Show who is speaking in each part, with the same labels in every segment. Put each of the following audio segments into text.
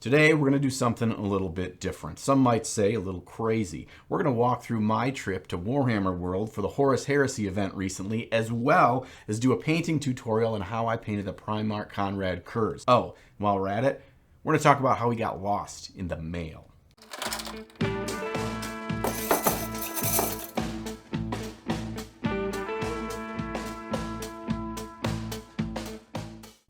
Speaker 1: Today, we're going to do something a little bit different. Some might say a little crazy. We're going to walk through my trip to Warhammer World for the Horus Heresy event recently, as well as do a painting tutorial on how I painted the PRIMARCH Konrad Kurz. Oh, while we're at it, we're going to talk about how we got lost in the mail.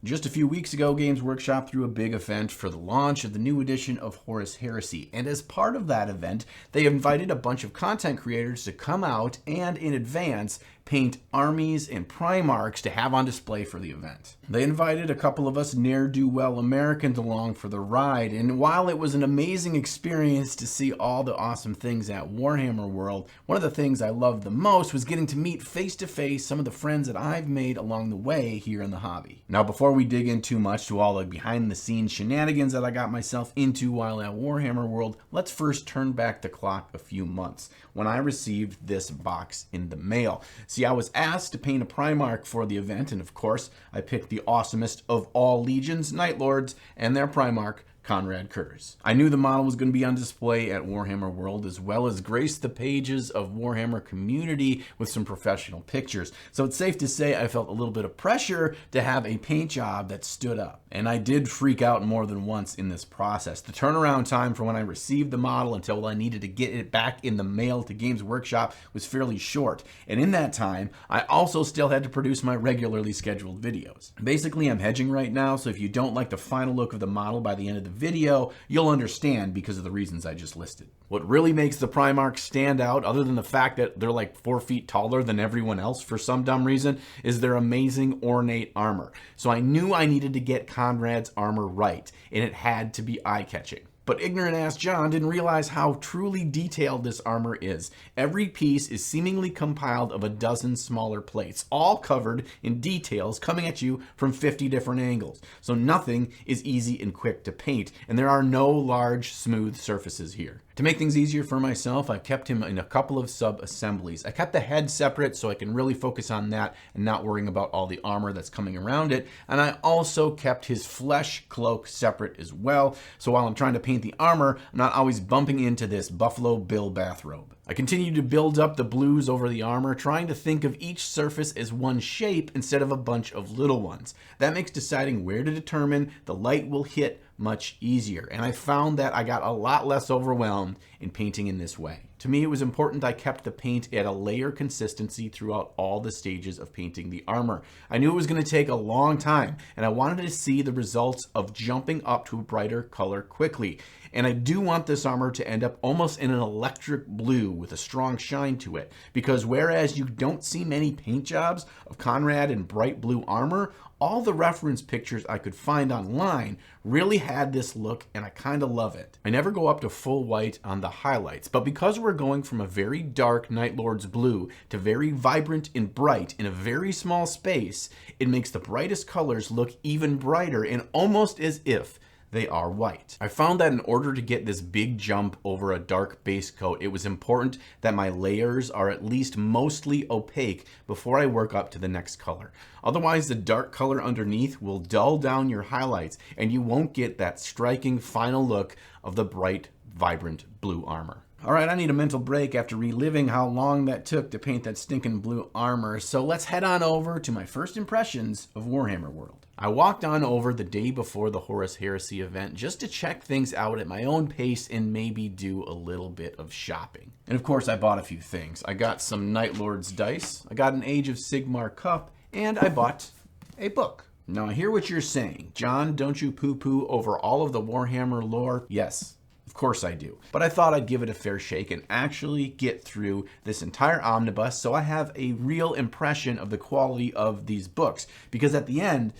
Speaker 1: Just a few weeks ago, Games Workshop threw a big event for the launch of the new edition of Horus Heresy, and as part of that event, they invited a bunch of content creators to come out and, in advance, paint armies and Primarchs to have on display for the event. They invited a couple of us ne'er-do-well Americans along for the ride, and while it was an amazing experience to see all the awesome things at Warhammer World, one of the things I loved the most was getting to meet face-to-face some of the friends that I've made along the way here in the hobby. Now, before we dig in too much to all the behind-the-scenes shenanigans that I got myself into while at Warhammer World, let's first turn back the clock a few months when I received this box in the mail. See, I was asked to paint a Primarch for the event, and of course, I picked the awesomest of all legions, Night Lords, and their Primarch, Konrad Kurz. I knew the model was going to be on display at Warhammer World, as well as grace the pages of Warhammer community with some professional pictures. So it's safe to say I felt a little bit of pressure to have a paint job that stood up. And I did freak out more than once in this process. The turnaround time from when I received the model until I needed to get it back in the mail to Games Workshop was fairly short. And in that time, I also still had to produce my regularly scheduled videos. Basically, I'm hedging right now, so if you don't like the final look of the model by the end of the video, you'll understand because of the reasons I just listed. What really makes the Primarch stand out, other than the fact that they're like 4 feet taller than everyone else for some dumb reason, is their amazing ornate armor. So I knew I needed to get Konrad's armor right, and it had to be eye-catching. But ignorant ass John didn't realize how truly detailed this armor is. Every piece is seemingly compiled of a dozen smaller plates, all covered in details coming at you from 50 different angles. So nothing is easy and quick to paint, and there are no large, smooth surfaces here. To make things easier for myself, I've kept him in a couple of sub-assemblies. I kept the head separate so I can really focus on that and not worrying about all the armor that's coming around it. And I also kept his flesh cloak separate as well, so while I'm trying to paint the armor, I'm not always bumping into this Buffalo Bill bathrobe. I continue to build up the blues over the armor, trying to think of each surface as one shape instead of a bunch of little ones. That makes deciding where to determine the light will hit much easier, and I found that I got a lot less overwhelmed in painting in this way. To me, it was important I kept the paint at a layer consistency throughout all the stages of painting the armor. I knew it was going to take a long time, and I wanted to see the results of jumping up to a brighter color quickly. And I do want this armor to end up almost in an electric blue with a strong shine to it, because whereas you don't see many paint jobs of Konrad in bright blue armor, all the reference pictures I could find online really had this look, and I kind of love it. I never go up to full white on the highlights, but because we're going from a very dark Night Lord's blue to very vibrant and bright in a very small space, it makes the brightest colors look even brighter and almost as if they are white. I found that in order to get this big jump over a dark base coat, it was important that my layers are at least mostly opaque before I work up to the next color. Otherwise, the dark color underneath will dull down your highlights, and you won't get that striking final look of the bright, vibrant blue armor. All right, I need a mental break after reliving how long that took to paint that stinking blue armor, so let's head on over to my first impressions of Warhammer World. I walked on over the day before the Horus Heresy event just to check things out at my own pace and maybe do a little bit of shopping. And of course, I bought a few things. I got some Night Lord's dice, I got an Age of Sigmar cup, and I bought a book. Now, I hear what you're saying. John, don't you poo-poo over all of the Warhammer lore? Yes. Of course I do. But I thought I'd give it a fair shake and actually get through this entire omnibus so I have a real impression of the quality of these books. Because at the end,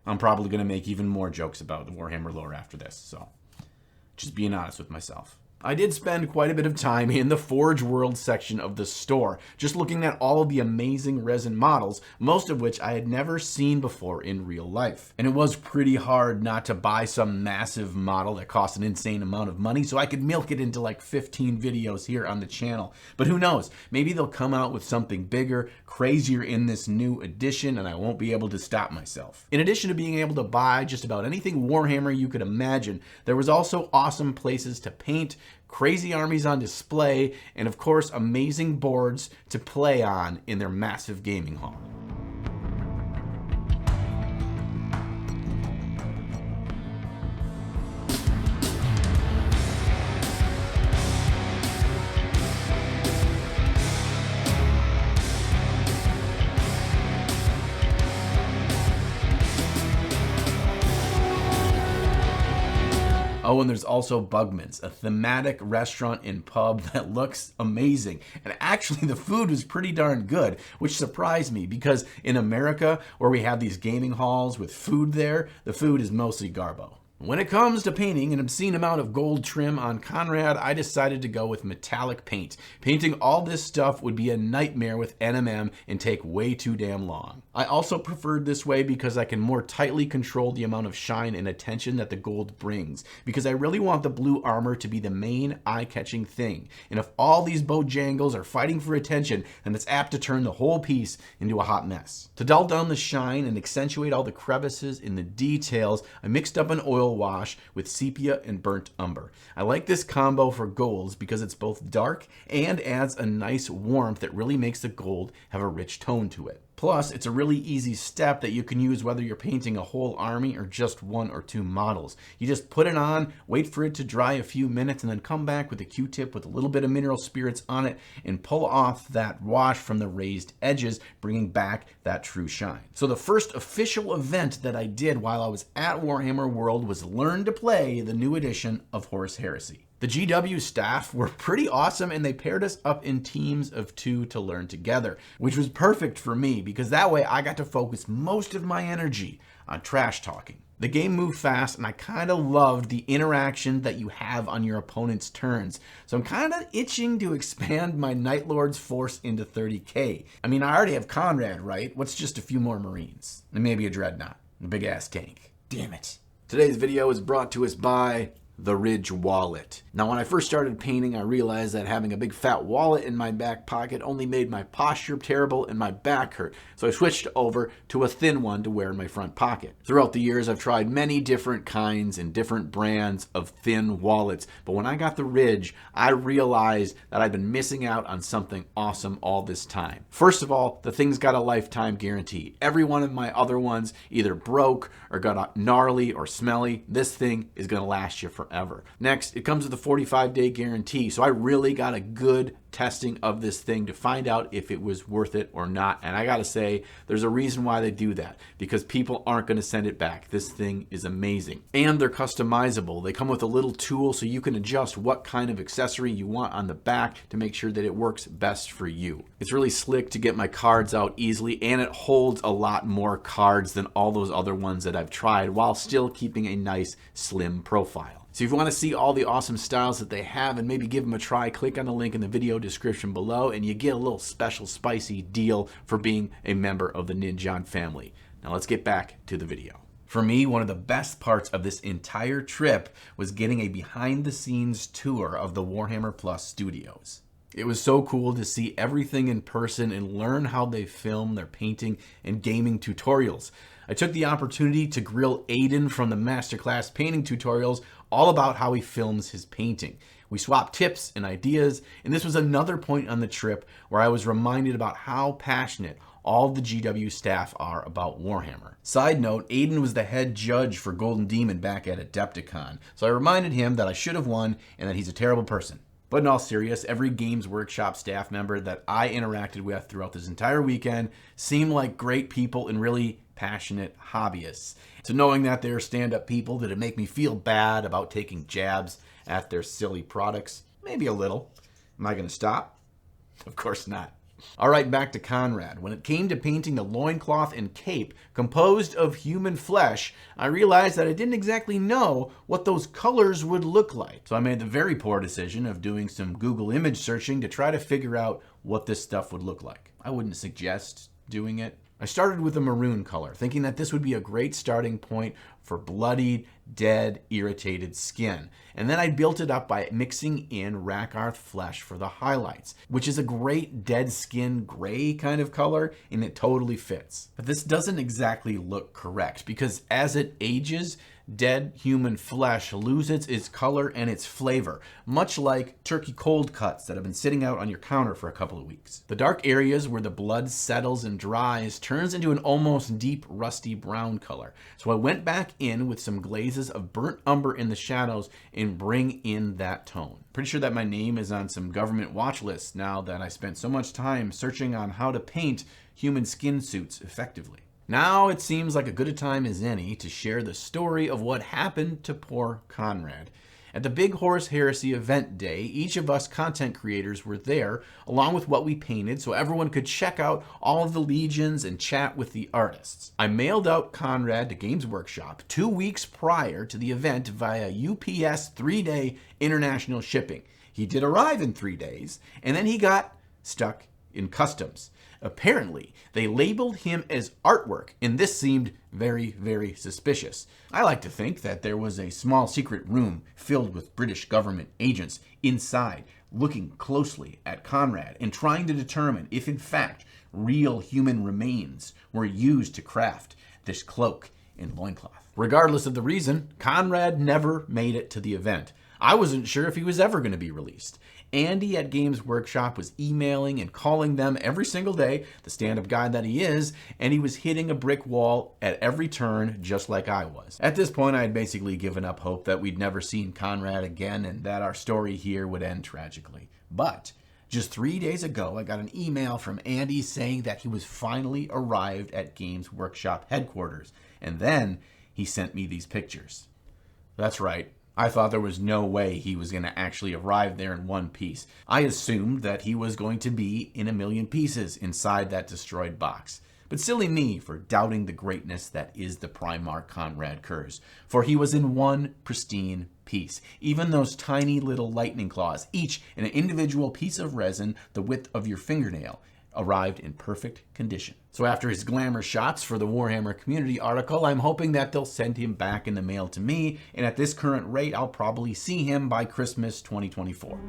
Speaker 1: I'm probably going to make even more jokes about the Warhammer lore after this. So, just being honest with myself. I did spend quite a bit of time in the Forge World section of the store, just looking at all of the amazing resin models, most of which I had never seen before in real life. And it was pretty hard not to buy some massive model that cost an insane amount of money so I could milk it into like 15 videos here on the channel. But who knows, maybe they'll come out with something bigger, crazier in this new edition, and I won't be able to stop myself. In addition to being able to buy just about anything Warhammer you could imagine, there was also awesome places to paint, crazy armies on display, and of course amazing boards to play on in their massive gaming hall. Oh, and there's also Bugman's, a thematic restaurant and pub that looks amazing. And actually the food was pretty darn good, which surprised me because in America, where we have these gaming halls with food there, the food is mostly garbo. When it comes to painting an obscene amount of gold trim on Konrad, I decided to go with metallic paint. Painting all this stuff would be a nightmare with NMM and take way too damn long. I also preferred this way because I can more tightly control the amount of shine and attention that the gold brings, because I really want the blue armor to be the main eye-catching thing. And if all these Bojangles are fighting for attention, then it's apt to turn the whole piece into a hot mess. To dull down the shine and accentuate all the crevices in the details, I mixed up an oil wash with sepia and burnt umber. I like this combo for golds because it's both dark and adds a nice warmth that really makes the gold have a rich tone to it. Plus, it's a really easy step that you can use whether you're painting a whole army or just one or two models. You just put it on, wait for it to dry a few minutes, and then come back with a Q-tip with a little bit of mineral spirits on it and pull off that wash from the raised edges, bringing back that true shine. So the first official event that I did while I was at Warhammer World was learn to play the new edition of Horus Heresy. The GW staff were pretty awesome, and they paired us up in teams of 2 to learn together, which was perfect for me because that way I got to focus most of my energy on trash talking. The game moved fast, and I kind of loved the interaction that you have on your opponent's turns. So I'm kind of itching to expand my Night Lord's force into 30k. I mean, I already have Konrad, right? What's just a few more Marines? And maybe a Dreadnought, a big-ass tank. Damn it. Today's video is brought to us by the Ridge wallet. Now, when I first started painting, I realized that having a big fat wallet in my back pocket only made my posture terrible and my back hurt. So I switched over to a thin one to wear in my front pocket. Throughout the years, I've tried many different kinds and different brands of thin wallets. But when I got the Ridge, I realized that I'd been missing out on something awesome all this time. First of all, the thing's got a lifetime guarantee. Every one of my other ones either broke or got gnarly or smelly. This thing is gonna last you forever. Next, it comes with a 45-day guarantee. So I really got a good testing of this thing to find out if it was worth it or not. And I gotta say, there's a reason why they do that, because people aren't gonna send it back. This thing is amazing. And they're customizable. They come with a little tool so you can adjust what kind of accessory you want on the back to make sure that it works best for you. It's really slick to get my cards out easily, and it holds a lot more cards than all those other ones that I've tried while still keeping a nice slim profile. So if you want to see all the awesome styles that they have and maybe give them a try, click on the link in the video description below and you get a little special spicy deal for being a member of the Ninjon family. Now let's get back to the video. For me, one of the best parts of this entire trip was getting a behind-the-scenes tour of the Warhammer Plus studios. It was so cool to see everything in person and learn how they film their painting and gaming tutorials. I took the opportunity to grill Aiden from the Masterclass painting tutorials all about how he films his painting. We swapped tips and ideas, and this was another point on the trip where I was reminded about how passionate all the GW staff are about Warhammer. Side note, Aiden was the head judge for Golden Demon back at Adepticon, so I reminded him that I should have won and that he's a terrible person. But in all seriousness, every Games Workshop staff member that I interacted with throughout this entire weekend seemed like great people and really passionate hobbyists. So knowing that they're stand-up people, did it make me feel bad about taking jabs at their silly products? Maybe a little. Am I going to stop? Of course not. All right, back to Konrad. When it came to painting the loincloth and cape composed of human flesh, I realized that I didn't exactly know what those colors would look like. So I made the very poor decision of doing some Google image searching to try to figure out what this stuff would look like. I wouldn't suggest doing it. I started with a maroon color, thinking that this would be a great starting point for bloodied, dead, irritated skin. And then I built it up by mixing in Rakarth flesh for the highlights, which is a great dead skin gray kind of color, and it totally fits. But this doesn't exactly look correct, because as it ages, dead human flesh loses its color and its flavor, much like turkey cold cuts that have been sitting out on your counter for a couple of weeks. The dark areas where the blood settles and dries turns into an almost deep rusty brown color. So I went back in with some glazes of burnt umber in the shadows and bring in that tone. Pretty sure that my name is on some government watch lists now that I spent so much time searching on how to paint human skin suits effectively. Now it seems like a good a time as any to share the story of what happened to poor Konrad. At the big Horus Heresy event day, each of us content creators were there, along with what we painted, so everyone could check out all of the legions and chat with the artists. I mailed out Konrad to Games Workshop 2 weeks prior to the event via UPS 3-day international shipping. He did arrive in 3 days, and then he got stuck in customs. Apparently, they labeled him as artwork, and this seemed very, very suspicious. I like to think that there was a small secret room filled with British government agents inside, looking closely at Konrad and trying to determine if in fact real human remains were used to craft this cloak and loincloth. Regardless of the reason, Konrad never made it to the event. I wasn't sure if he was ever going to be released. Andy at Games Workshop was emailing and calling them every single day, the stand-up guy that he is, and he was hitting a brick wall at every turn, just like I was. At this point, I had basically given up hope that we'd never seen Konrad again and that our story here would end tragically. But just 3 days ago, I got an email from Andy saying that he was finally arrived at Games Workshop headquarters, and then he sent me these pictures. That's right. I thought there was no way he was going to actually arrive there in one piece. I assumed that he was going to be in a million pieces inside that destroyed box. But silly me for doubting the greatness that is the Primarch Konrad Kurz, for he was in one pristine piece. Even those tiny little lightning claws, each in an individual piece of resin the width of your fingernail, arrived in perfect condition. So after his glamour shots for the Warhammer community article, I'm hoping that they'll send him back in the mail to me, and at this current rate, I'll probably see him by Christmas 2024.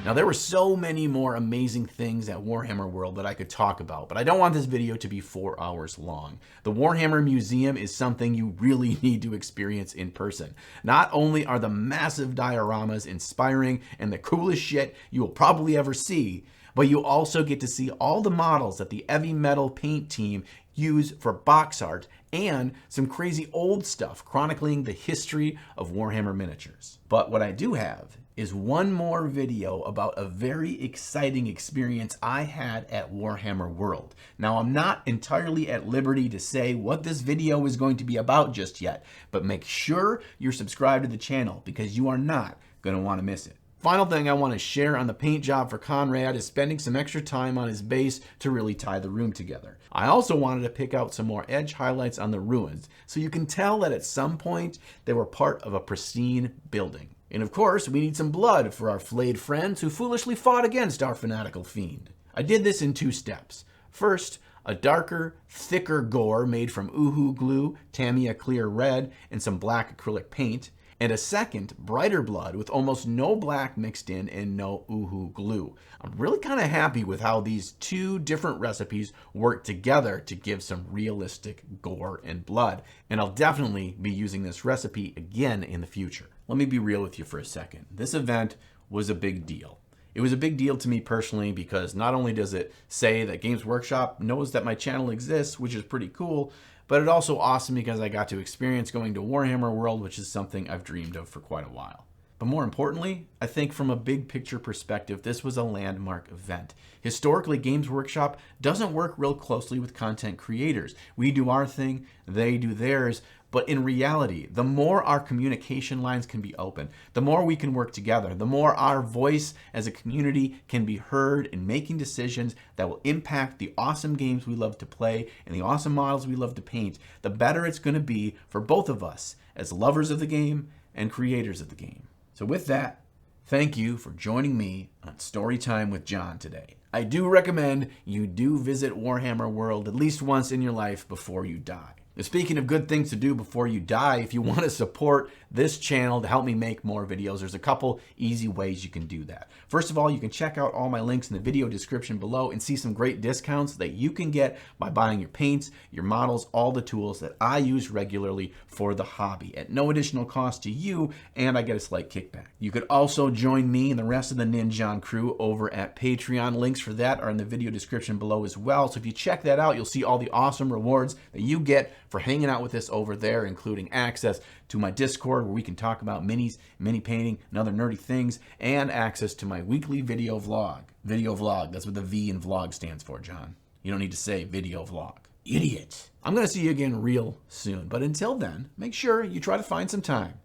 Speaker 1: Now, there were so many more amazing things at Warhammer World that I could talk about, but I don't want this video to be 4 hours long. The Warhammer Museum is something you really need to experience in person. Not only are the massive dioramas inspiring and the coolest shit you will probably ever see, but you also get to see all the models that the heavy metal paint team use for box art and some crazy old stuff chronicling the history of Warhammer miniatures. But what I do have is one more video about a very exciting experience I had at Warhammer World. Now, I'm not entirely at liberty to say what this video is going to be about just yet, but make sure you're subscribed to the channel because you are not going to want to miss it. Final thing I want to share on the paint job for Konrad is spending some extra time on his base to really tie the room together. I also wanted to pick out some more edge highlights on the ruins so you can tell that at some point they were part of a pristine building. And of course, we need some blood for our flayed friends who foolishly fought against our fanatical fiend. I did this in 2 steps. First, a darker, thicker gore made from UHU Glue, Tamiya Clear Red, and some black acrylic paint. And a second, brighter blood with almost no black mixed in and no UHU Glue. I'm really kind of happy with how these 2 different recipes work together to give some realistic gore and blood. And I'll definitely be using this recipe again in the future. Let me be real with you for a second. This event was a big deal. It was a big deal to me personally because not only does it say that Games Workshop knows that my channel exists, which is pretty cool, but it's also awesome because I got to experience going to Warhammer World, which is something I've dreamed of for quite a while. But more importantly, I think from a big picture perspective, this was a landmark event. Historically, Games Workshop doesn't work real closely with content creators. We do our thing, they do theirs, but in reality, the more our communication lines can be open, the more we can work together, the more our voice as a community can be heard in making decisions that will impact the awesome games we love to play and the awesome models we love to paint, the better it's going to be for both of us as lovers of the game and creators of the game. So with that, thank you for joining me on Storytime with John today. I do recommend you do visit Warhammer World at least once in your life before you die. Now, speaking of good things to do before you die, if you want to support this channel to help me make more videos, there's a couple easy ways you can do that. First of all, you can check out all my links in the video description below and see some great discounts that you can get by buying your paints, your models, all the tools that I use regularly for the hobby at no additional cost to you, and I get a slight kickback. You could also join me and the rest of the Ninjon crew over at Patreon. Links for that are in the video description below as well. So if you check that out, you'll see all the awesome rewards that you get for hanging out with us over there, including access to my Discord where we can talk about minis, mini painting, and other nerdy things, and access to my weekly video vlog. Video vlog, that's what the V in vlog stands for, John. You don't need to say video vlog. Idiot. I'm going to see you again real soon, but until then, make sure you try to find some time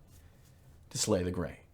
Speaker 1: to slay the gray.